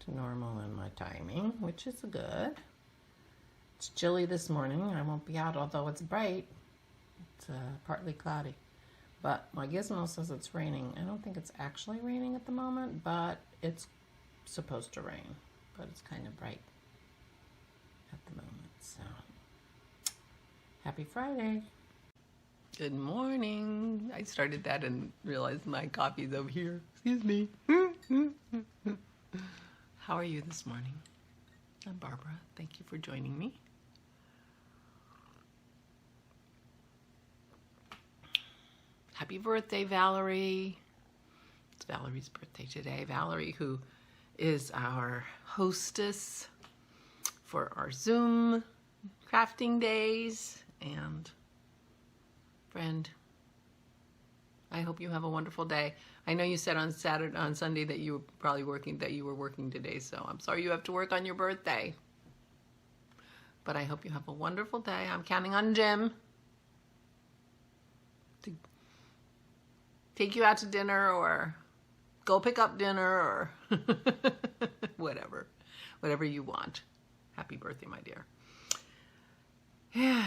to normal in my timing, which is good. It's chilly this morning. I won't be out, although it's bright. It's partly cloudy. But my gizmo says it's raining. I don't think it's actually raining at the moment, but it's supposed to rain. But it's kind of bright at the moment, so happy Friday. Good morning. I started that and realized my coffee's over here. Excuse me. How are you this morning? I'm Barbara. Thank you for joining me. Happy birthday, Valerie. It's Valerie's birthday today. Valerie, who is our hostess for our Zoom crafting days. And friend, I hope you have a wonderful day. I know you said on Sunday that you were probably working, that you were working today, so I'm sorry you have to work on your birthday. But I hope you have a wonderful day. I'm counting on Jim to take you out to dinner or go pick up dinner or whatever you want. Happy birthday, my dear. Yeah,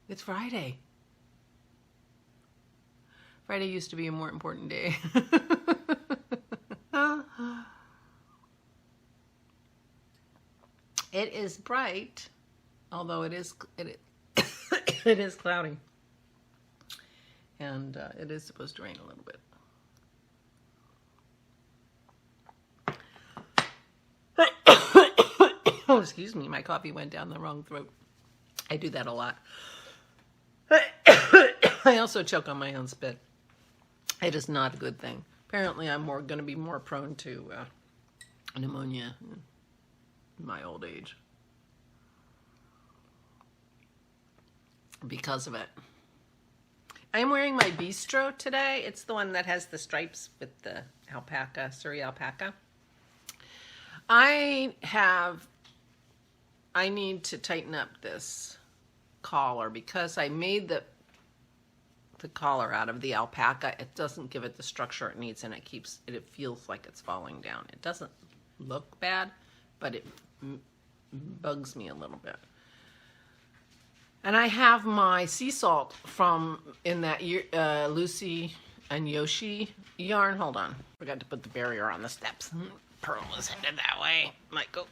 it's Friday. Friday used to be a more important day. It is bright, although it is cloudy. And it is supposed to rain a little bit. Oh, excuse me, my coffee went down the wrong throat. I do that a lot. I also choke on my own spit. It is not a good thing. Apparently, I'm going to be more prone to pneumonia in my old age because of it. I'm wearing my Bistro today. It's the one that has the stripes with the alpaca, Surrey alpaca. I need to tighten up this collar because I made the collar out of the alpaca. It doesn't give it the structure it needs, and it feels like it's falling down. It doesn't look bad, but it bugs me a little bit. And I have my sea salt in that Lucy and Yoshi yarn. Hold on, forgot to put the barrier on the steps. Pearl is headed that way. Might go.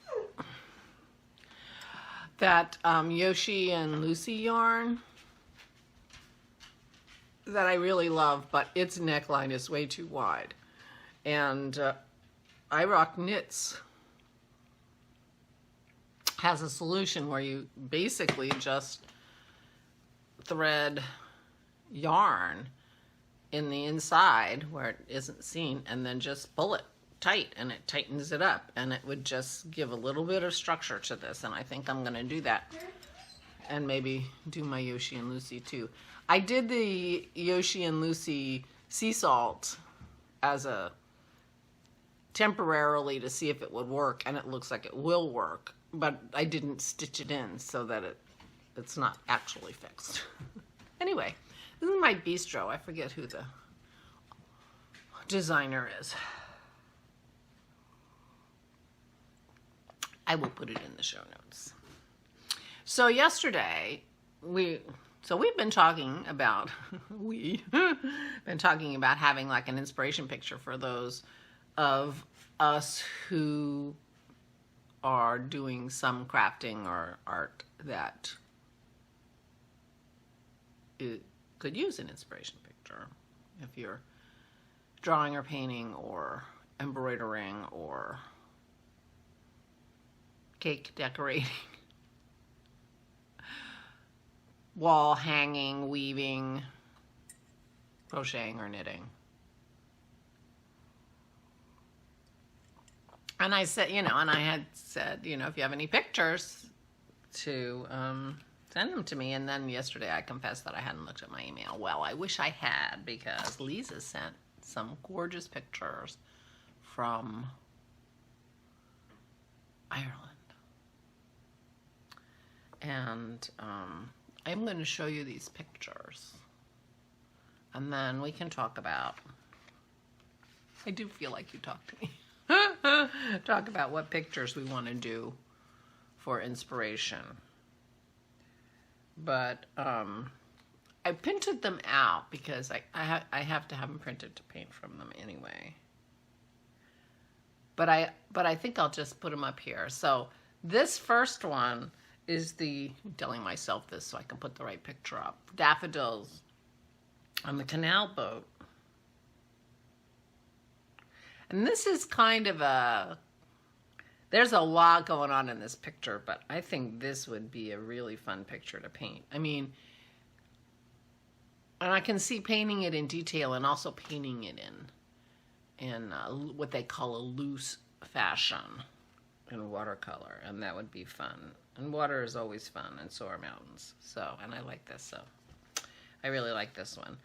That Yoshi and Lucy yarn that I really love, but its neckline is way too wide. And CoronaVlog has a solution where you basically just thread yarn in the inside where it isn't seen and then just pull it tight and it tightens it up, and it would just give a little bit of structure to this, and I think I'm going to do that and maybe do my Yoshi and Lucy too. I did the Yoshi and Lucy sea salt as a temporarily to see if it would work, and it looks like it will work, but I didn't stitch it in so that it's not actually fixed. Anyway, this is my Bistro. I forget who the designer is. I will put it in the show notes. So yesterday, we've been talking about having like an inspiration picture for those of us who are doing some crafting or art that it could use an inspiration picture. If you're drawing or painting or embroidering or cake decorating, wall hanging, weaving, crocheting, or knitting. And I said, and I had said, if you have any pictures to send them to me. And then yesterday I confessed that I hadn't looked at my email. Well, I wish I had, because Lisa sent some gorgeous pictures from Ireland. And I'm going to show you these pictures. And then we can talk about... I do feel like you talk to me. talk about what pictures we want to do for inspiration. But I printed them out because I have to have them printed to paint from them anyway. But I think I'll just put them up here. So this first one is I'm telling myself this so I can put the right picture up. Daffodils on the canal boat. And this is kind of there's a lot going on in this picture, but I think this would be a really fun picture to paint. I mean, and I can see painting it in detail and also painting it in what they call a loose fashion in watercolor, and that would be fun. And water is always fun, and so are mountains. So, and I like this, so I really like this one.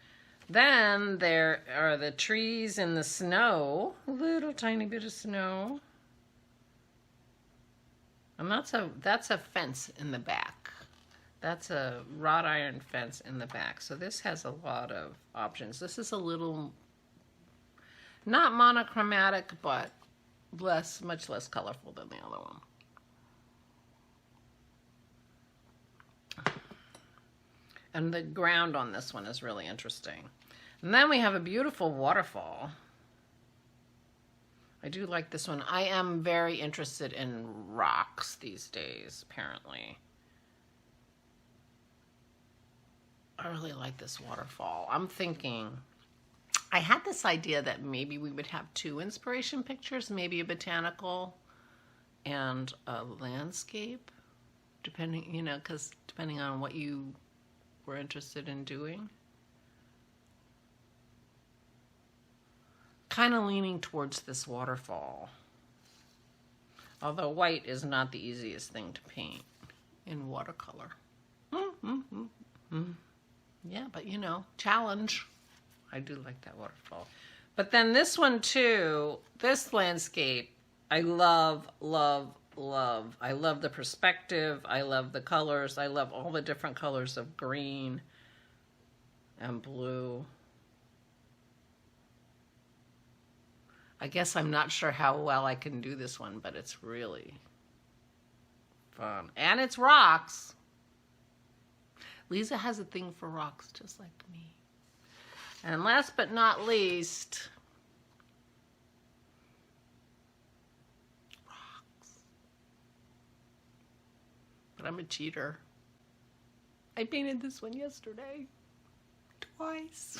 Then there are the trees in the snow, a little tiny bit of snow. And that's a fence in the back. That's a wrought iron fence in the back. So this has a lot of options. This is a little, not monochromatic, but much less colorful than the other one. And the ground on this one is really interesting. And then we have a beautiful waterfall. I do like this one. I am very interested in rocks these days, apparently. I really like this waterfall. I'm thinking, I had this idea that maybe we would have 2 inspiration pictures, maybe a botanical and a landscape, depending, you know, because depending on what you were interested in doing. Kind of leaning towards this waterfall. Although white is not the easiest thing to paint in watercolor. Yeah, but you know, challenge. I do like that waterfall. But then this one too, this landscape, I love, love, love. I love the perspective. I love the colors. I love all the different colors of green and blue. I guess I'm not sure how well I can do this one, but it's really fun. And it's rocks. Lisa has a thing for rocks just like me. And last but not least, rocks. But I'm a cheater. I painted this one yesterday. Twice.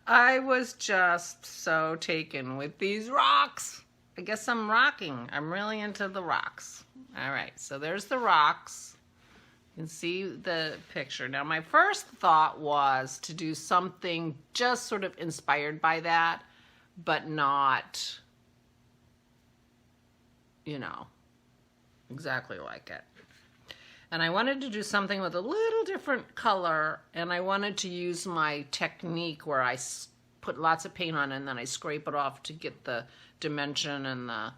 I was just so taken with these rocks. I guess I'm rocking. I'm really into the rocks. All right, so there's the rocks. You can see the picture. Now, my first thought was to do something just sort of inspired by that, but not, you know, exactly like it. And I wanted to do something with a little different color, and I wanted to use my technique where I put lots of paint on and then I scrape it off to get the dimension and the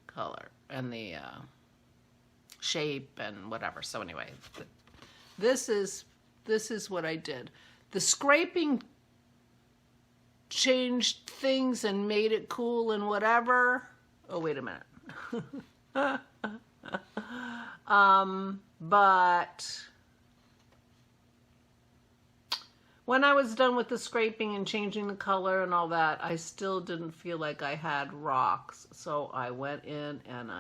color and the shape and whatever. So anyway, this is what I did. The scraping changed things and made it cool and whatever. Oh, wait a minute. But when I was done with the scraping and changing the color and all that, I still didn't feel like I had rocks. So I went in and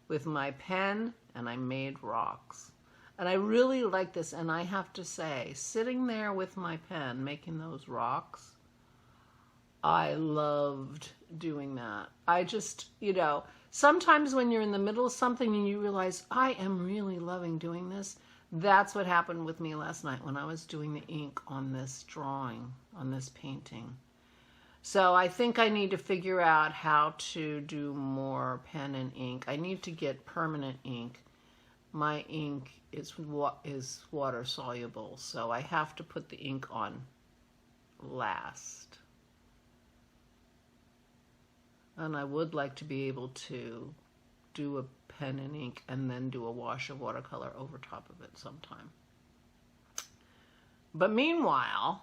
with my pen, and I made rocks. And I really like this, and I have to say, sitting there with my pen, making those rocks, I loved doing that. I just, you know, sometimes when you're in the middle of something and you realize, I am really loving doing this, that's what happened with me last night when I was doing the ink on this drawing, on this painting. So I think I need to figure out how to do more pen and ink. I need to get permanent ink. My ink is water soluble, so I have to put the ink on last. And I would like to be able to do a pen and ink and then do a wash of watercolor over top of it sometime. But meanwhile,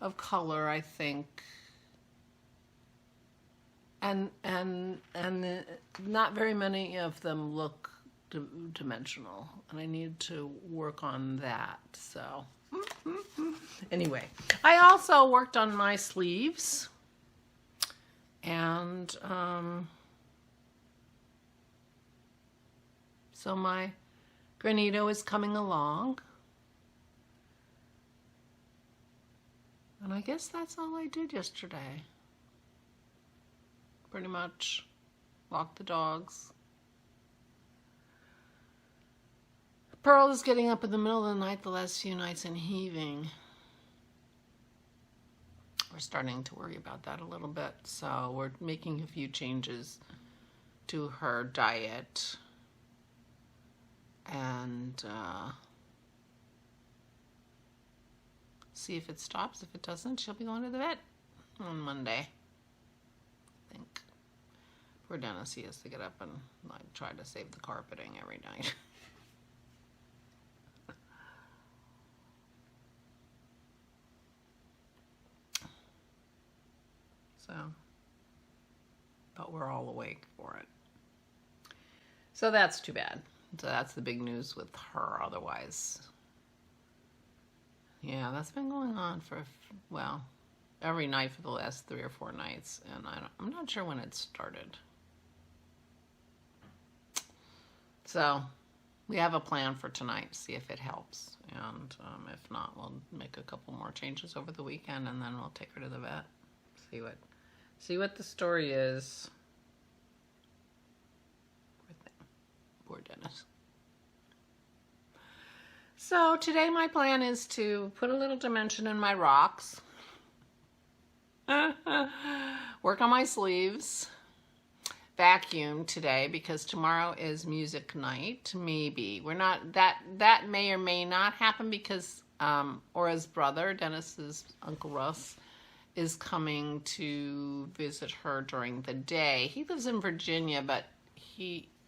of color, I think. And not very many of them look dimensional, and I need to work on that. So anyway, I also worked on my sleeves, and so my granito is coming along, and I guess that's all I did yesterday. Pretty much walk the dogs. Pearl is getting up in the middle of the night the last few nights and heaving. We're starting to worry about that a little bit, so we're making a few changes to her diet, and see if it stops. If it doesn't, she'll be going to the vet on Monday, I think. Poor Dennis, he has to get up and like try to save the carpeting every night. So, but we're all awake for it. So that's too bad. So that's the big news with her. Otherwise, yeah, that's been going on for, well, every night for the last 3 or 4 nights, and I'm not sure when it started. So we have a plan for tonight, see if it helps, and if not, we'll make a couple more changes over the weekend, and then we'll take her to the vet. See what the story is. Poor thing. Poor Dennis. So today my plan is to put a little dimension in my rocks, work on my sleeves, vacuum today because tomorrow is music night. Maybe we're not, that may or may not happen because Aura's brother, Dennis's Uncle Russ, is coming to visit her during the day. He lives in Virginia, but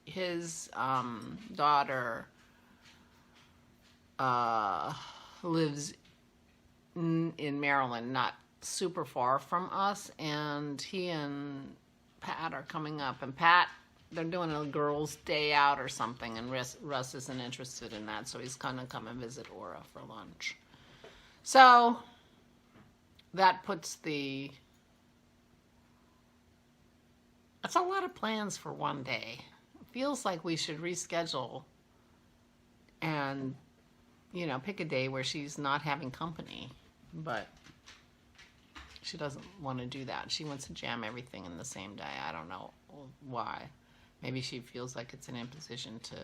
his daughter lives in Maryland, not super far from us, and he and Pat are coming up. And Pat, they're doing a girls' day out or something, and Russ isn't interested in that, so he's gonna come and visit Aura for lunch. So that puts that's a lot of plans for one day. It feels like we should reschedule and, you know, pick a day where she's not having company, but she doesn't want to do that. She wants to jam everything in the same day. I don't know why. Maybe she feels like it's an imposition to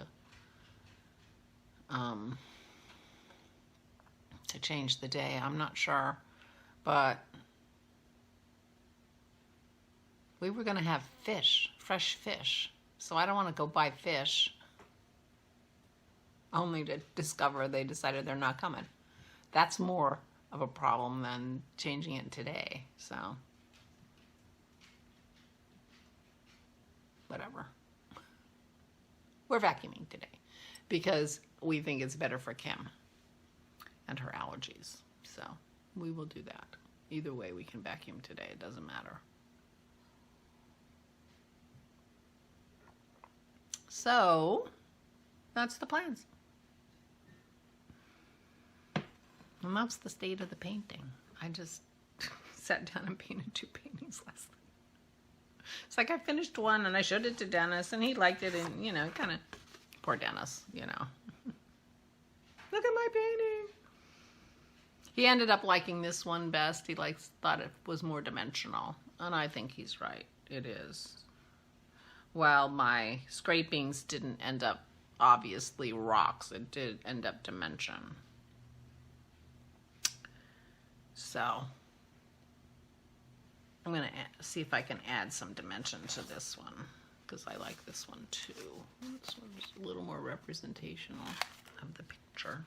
change the day. I'm not sure. But we were going to have fish, fresh fish. So I don't want to go buy fish only to discover they decided they're not coming. That's more of a problem than changing it today. So whatever. We're vacuuming today because we think it's better for Kim and her allergies. So we will do that. Either way, we can vacuum today. It doesn't matter. So that's the plans. And that's the state of the painting. I just sat down and painted 2 paintings last night. It's like I finished one and I showed it to Dennis and he liked it, and, you know, kind of, poor Dennis, you know. Look at my painting. He ended up liking this one best. He thought it was more dimensional, and I think he's right. It is. While my scrapings didn't end up obviously rocks, it did end up dimension. So I'm going to see if I can add some dimension to this one, because I like this one too. This one's a little more representational of the picture.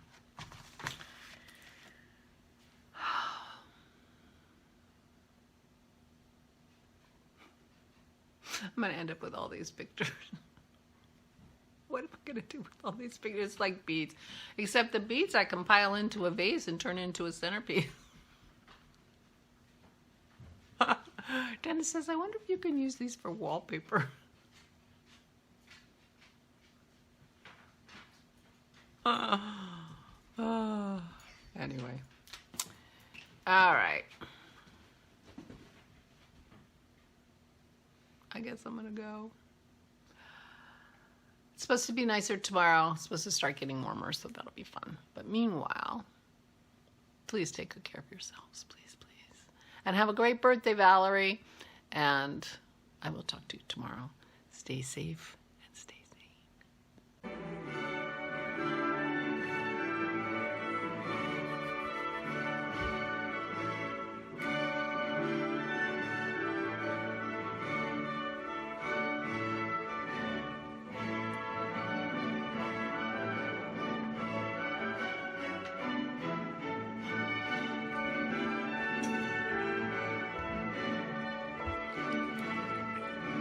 I'm going to end up with all these pictures. What am I going to do with all these pictures? It's like beads. Except the beads I compile into a vase and turn into a centerpiece. Dennis says, I wonder if you can use these for wallpaper. Anyway. All right. I guess I'm going to go. It's supposed to be nicer tomorrow. It's supposed to start getting warmer, so that'll be fun. But meanwhile, please take good care of yourselves. Please, please. And have a great birthday, Valerie. And I will talk to you tomorrow. Stay safe.